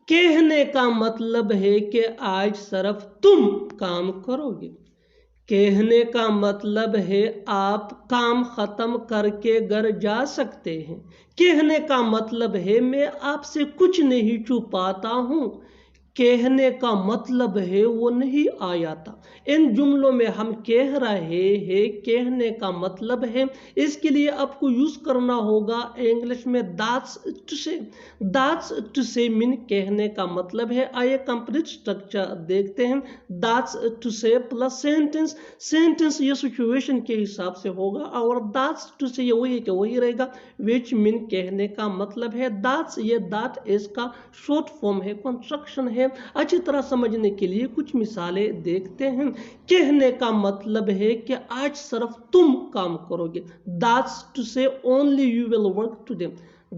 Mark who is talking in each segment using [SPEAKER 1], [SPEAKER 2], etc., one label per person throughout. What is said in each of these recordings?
[SPEAKER 1] कहने का मतलब है कि आज सिर्फ तुम काम करोगे। कहने का मतलब है आप काम खत्म करके घर जा सकते हैं। कहने का मतलब है मैं आपसे कुछ नहीं छुपाता हूं। कहने का मतलब है वो नहीं आया था। इन जुमलों में हम कह रहे हैं कहने का मतलब है, इसके लिए आपको यूज करना होगा इंग्लिश में दैट्स टू से। दैट्स टू से मीन कहने का मतलब है। आइए कंप्लीट स्ट्रक्चर देखते हैं। दैट्स टू से प्लस सेंटेंस। सेंटेंस ये सिचुएशन के हिसाब से होगा और दैट्स टू से ये वही के वही रहेगा, विच मीन कहने का मतलब है। दैट्स ये दैट इसका शॉर्ट फॉर्म है, कंस्ट्रक्शन है। अच्छी तरह समझने के लिए कुछ मिसालें देखते हैं। कहने का मतलब है कि आज सिर्फ तुम काम करोगे। That's to say only you will work today.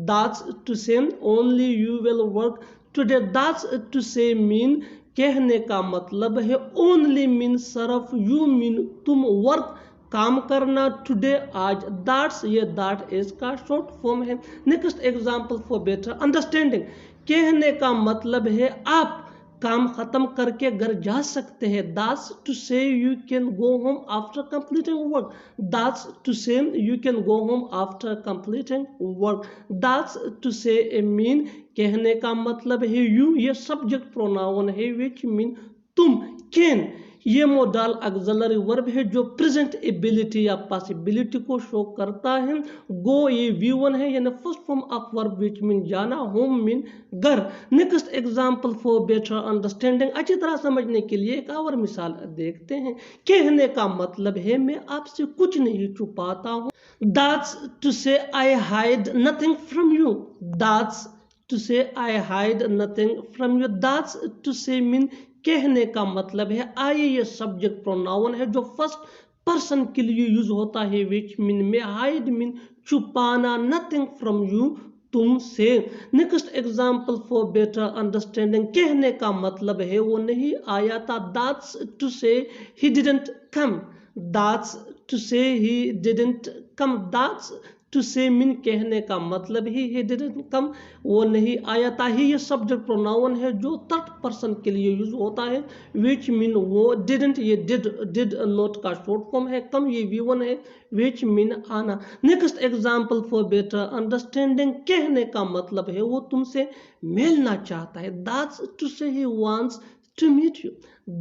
[SPEAKER 1] That's to say only you will work today. That's to say mean कहने का मतलब है only mean सिर्फ, you mean तुम, work काम करना, टुडे आज, दैट्स ये दैट इसका शॉर्ट फॉर्म है। Next example for better understanding. कहने का मतलब है आप काम खत्म करके घर जा सकते हैं। That's to say you can go home after completing work. That's to say you can go home after completing work. That's to say mean कहने का मतलब है यू, ये सब्जेक्ट प्रोनाउन है विच मीन तुम। कैन ये मोडल ऑक्सिलरी वर्ब है जो प्रेजेंट एबिलिटी या पॉसिबिलिटी को शो करता है। गो ये V1 है यानी first form of verb which mean जाना, होम मीन घर। Next example for better understanding. अच्छी तरह समझने के लिए एक और मिसाल देखते हैं। कहने का मतलब है मैं आपसे कुछ नहीं छुपाता हूँ। That's to say I hide nothing from you. That's to say I hide nothing from you. That's to say mean कहने का मतलब है आई ये सब्जेक्ट प्रोनाउन है जो फर्स्ट पर्सन के लिए यूज होता है विच मीन में हाइड मीन छुपाना, नथिंग फ्रॉम यू तुमसे। Next example for better understanding. कहने का मतलब है वो नहीं आया था। That's to say he didn't come. That's to say he didn't come. That's to say mean कहने का मतलब ही डिडंट कम वो नहीं आया था। ही ये सब्जेक्ट प्रोनाउन है जो थर्ड पर्सन के लिए यूज होता है विच मीन वो। डिडंट ये डिड नॉट का शॉर्ट फॉर्म है। कम ये V1 है विच मीन आना। Next example for better understanding. कहने का मतलब है वो तुमसे मिलना चाहता है। That's to say he wants to meet you.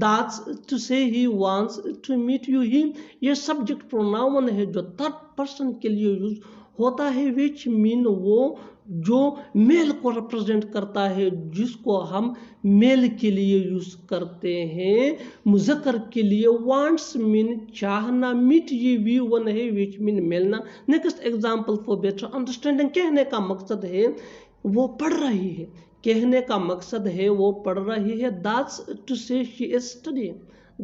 [SPEAKER 1] That's to say he wants to meet you. He ये सब्जेक्ट प्रोनाउन है जो थर्ड पर्सन के लिए यूज होता है विच मीन वो जो मेल को रिप्रेजेंट करता है, जिसको हम मेल के लिए यूज करते हैं। मुज़क्कर के लिए वांट्स मीन चाहना, मीट ये V1 है विच मीन मिलना। Next example for better understanding. कहने का मकसद है वो पढ़ रही है। कहने का मकसद है वो पढ़ रही है। That's to say she is studying.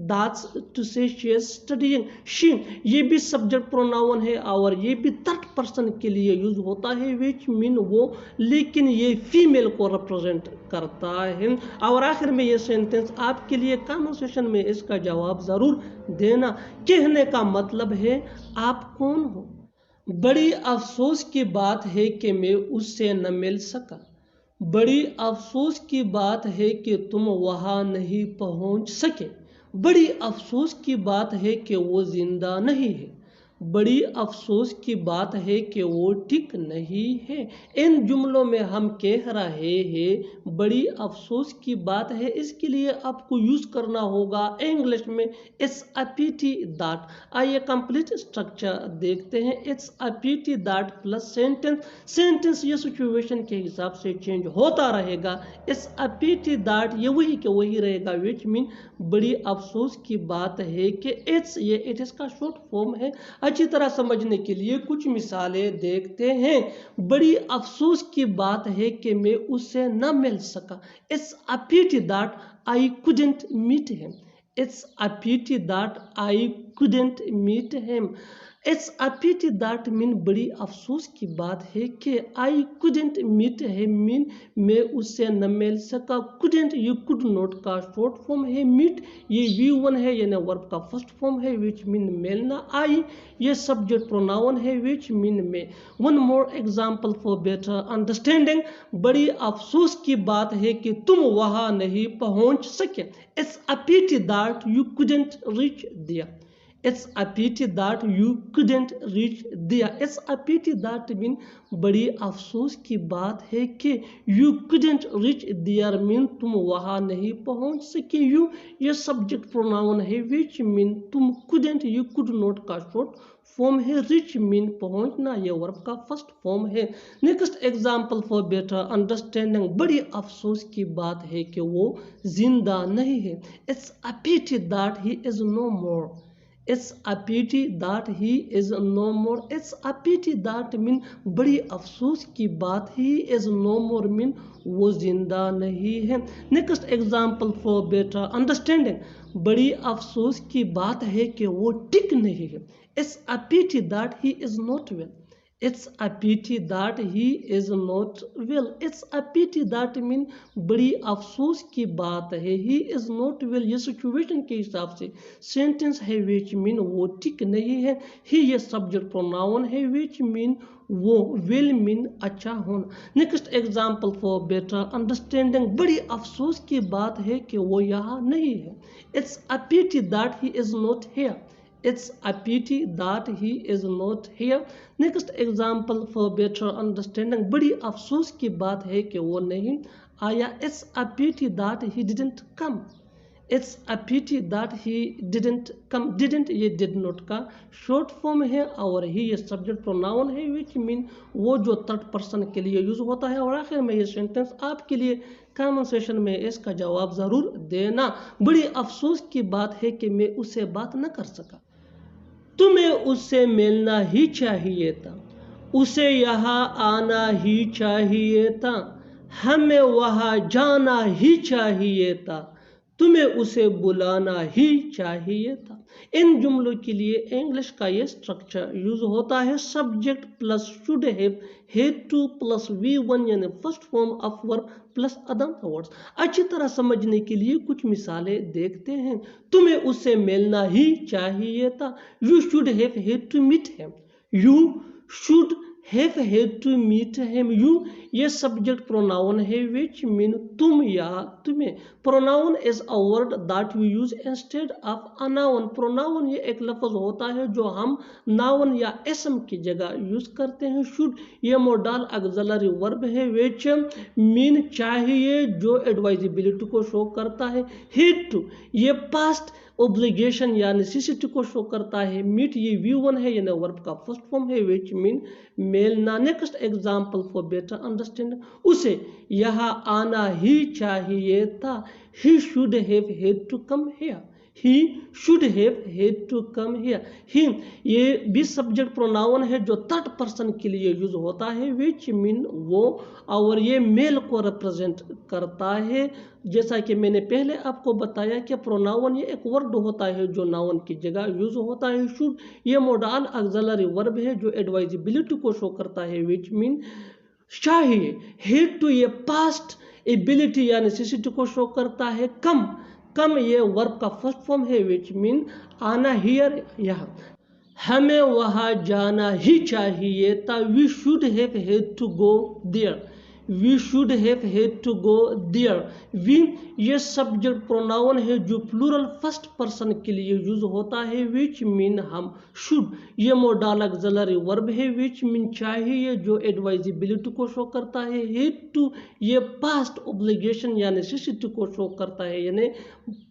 [SPEAKER 1] That's to say she is studying. She ये भी सब्जेक्ट प्रोनाउन है और ये भी थर्ड पर्सन के लिए यूज होता है विच मीन वो, लेकिन ये फीमेल को रिप्रेजेंट करता है। और आखिर में ये सेंटेंस आपके लिए कमेंट सेक्शन में इसका जवाब जरूर देना। कहने का मतलब है आप कौन हो। बड़ी अफसोस की बात है कि मैं उससे न मिल सका। बड़ी अफसोस की बात है कि तुम वहां नहीं पहुंच सके। बड़ी अफसोस की बात है कि वो जिंदा नहीं है। बड़ी अफसोस की बात है कि वो ठीक नहीं है। इन जुमलों में हम कह रहे हैं बड़ी अफसोस की बात है, इसके लिए आपको यूज करना होगा इंग्लिश में इट्स अ पिटी दैट। आइए कंप्लीट स्ट्रक्चर देखते हैं। It's a pity that plus sentence. Sentence ये सिचुएशन के हिसाब से चेंज होता रहेगा। इट्स अ पिटी दैट ये वही के वही रहेगा विच मीन बड़ी अफसोस की बात है कि इट्स ये इट इसका शॉर्ट फॉर्म है। अच्छी तरह समझने के लिए कुछ मिसालें देखते हैं। बड़ी अफसोस की बात है कि मैं उससे न मिल सका। It's a pity that I couldn't meet him. It's a pity that I couldn't meet him. It's a pity that mean बड़ी अफसोस की बात है कि आई कुडेंट मीट है मीन मैं उससे न मिल सका। कुडेंट ये कुड नॉट का शॉर्ट फॉर्म है। मीट ये V1 है यानी वर्ब का फर्स्ट फॉर्म है विच मीन मिलना। आई ये सब्जेक्ट प्रोनाउन है विच मीन में। One more example for better understanding, बड़ी अफसोस की बात है कि तुम वहां नहीं पहुंच सके। It's a pity that you couldn't reach there. It's a pity that you couldn't reach there. It's a pity that mean बड़ी अफसोस की बात है कि you couldn't reach there mean तुम वहाँ नहीं पहुँच सके। You ये सब्जेक्ट प्रोनाउन है which mean तुम couldn't you could not का शॉर्ट फॉर्म है। reach mean पहुँचना ये वर्ब का फर्स्ट फॉर्म है। Next example for better understanding, बड़ी अफसोस की बात है कि वो जिंदा नहीं है। It's a pity that he is no more. It's a pity that he is no more. It's a pity that mean बड़ी अफसोस की बात he is no more mean वो जिंदा नहीं है। Next example for better understanding, बड़ी अफसोस की बात है कि वो ठीक नहीं है। It's a pity that he is not well. It's a pity that he is not well. It's a pity that mean बड़ी अफसोस की बात है he is not well ये सिचुएशन के हिसाब से सेंटेंस है which mean वो ठीक नहीं है। he ये सब्जेक्ट प्रोनाउन है which mean वो will mean अच्छा होना। Next example for better understanding, बड़ी अफसोस की बात है कि वो यहाँ नहीं है। It's a pity that he is not here. It's a pity that he is not here. Next example for better understanding, बड़ी अफसोस की बात है कि वो नहीं आया। It's a pity that he didn't come. It's a pity that he didn't come. Didn't ये did not का शॉर्ट फॉर्म है और he ये सब्जेक्ट प्रोनाउन है which mean वो जो थर्ड पर्सन के लिए यूज होता है। और आखिर में ये सेंटेंस आपके लिए कमेंट सेशन में इसका जवाब जरूर देना। बड़ी अफसोस की बात है कि मैं उससे बात न कर सका। तुम्हें उससे मिलना ही चाहिए था, उसे यहाँ आना ही चाहिए था, हमें वहाँ जाना ही चाहिए था, तुम्हें उसे बुलाना ही चाहिए था। इन जुमलों के लिए इंग्लिश का ये स्ट्रक्चर यूज होता है subject plus should have, had two plus V1 यानी first form of verb plus other words. अच्छी तरह समझने के लिए कुछ मिसालें देखते हैं। तुम्हें उससे मिलना ही चाहिए था, you should have had to meet him. You should have had to meet him. You ये सब्जेक्ट प्रोनाउन है विच मीन तुम या तुम्हें। Pronoun is a word that we use instead of a noun. Pronoun ये एक लफ्ज होता है जो हम नाउन या इसम की जगह यूज करते हैं। शुड ये मोडाल ऑक्सिलरी वर्ब है विच मीन चाहिए जो एडवाइजेबिलिटी को शो करता है। हैड टू ये पास्ट ऑब्लिगेशन या नेसेसिटी को शो करता है। मीट ये V1 है यानी वर्ब का फर्स्ट फॉर्म है विच मीन मिलना। Next example for better understanding, उसे यहाँ आना ही चाहिए था, he should have had to come here. He should have had to come here. He ये भी सब्जेक्ट प्रोनाउन है जो थर्ड पर्सन के लिए यूज होता है विच मीन वो, और ये मेल को रिप्रेजेंट करता है। जैसा कि मैंने पहले आपको बताया कि प्रोनाउन ये एक वर्ड होता है जो नाउन की जगह यूज होता है। शुड ये मोडाल ऑक्सिलरी वर्ब है जो एडवाइजेबिलिटी को शो करता है विच मीन चाहिए। हैड टू ये पास्ट एबिलिटी या नेसेसिटी को शो करता है। कम कम ये वर्ब का फर्स्ट फॉर्म है विच मीन आना हियर यहाँ। हमें वहाँ जाना ही चाहिए था, we should have had to go there. We should have had to go there. We ये सब्जेक्ट प्रोनाउन है जो प्लूरल फर्स्ट पर्सन के लिए यूज होता है विच मीन हम। शुड ये मोडाल ऑक्सिलरी वर्ब है विच मीन चाहिए जो एडवाइजेबिलिटी को शो करता है। हैड टू ये पास्ट ऑब्लिगेशन या नेसेसिटी को शो करता है यानी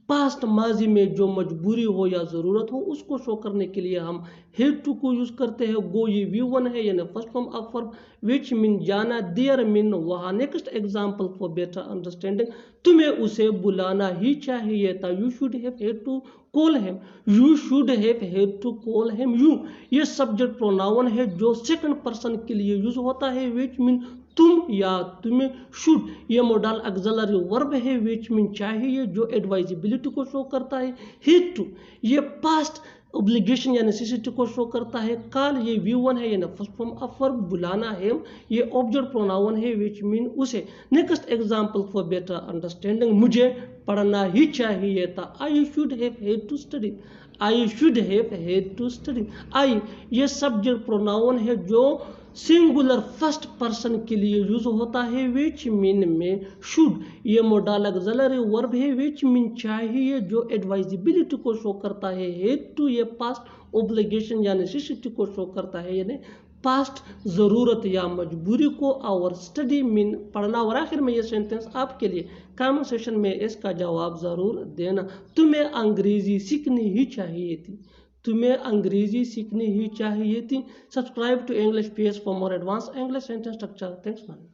[SPEAKER 1] पास्ट माजी में जो मजबूरी हो या ज़रूरत हो उसको शो करने के लिए हम हैड टू को यूज़ करते हैं। गो ये V1 है यानी first form of verb which mean जाना, देयर मीन वहाँ। Next example for better understanding, तुम्हें उसे बुलाना ही चाहिए था, you should have had to call him. You should have had to call him. You ये सब्जेक्ट प्रोनाउन है जो सेकंड पर्सन के लिए यूज होता है विच मीन तुम या तुम्हें। शुड ये मोडाल ऑक्सिलरी वर्ब है विच मीन चाहिए जो एडवाइजेबिलिटी को शो करता है। हैड टू ये पास्ट ऑब्लिगेशन या नेसेसिटी को शो करता है। कॉल ये V1 है, ये ना फर्स्ट फॉर्म ऑफ वर्ब, बुलाना है, ये ऑब्जेक्ट प्रोनाउन है विच मीन उसे। Next example for better understanding, मुझे पढ़ना ही चाहिए था, I should have had to study, I should have had to study. I ये सब्जेक्ट प्रोनाउन है जो सिंगुलर फर्स्ट पर्सन के लिए यूज होता है विच मीन में शुड। ये मोडाल ऑक्सिलरी वर्ब है विच मीन चाहिए जो एडवाइजिबिलिटी को शो करता है। हैड टू ये पास्ट ऑब्लिगेशन या नेसेसिटी को शो करता है, यानी पास्ट जरूरत या मजबूरी को। और स्टडी मीन पढ़ना। और आखिर में ये सेंटेंस आपके लिए कमेंट सेक्शन में इसका जवाब जरूर देना। तुम्हें अंग्रेजी सीखनी ही चाहिए थी, तुम्हें अंग्रेजी सीखनी ही चाहिए थी। Subscribe to English page for more advance English sentence structure. Thanks ma'am.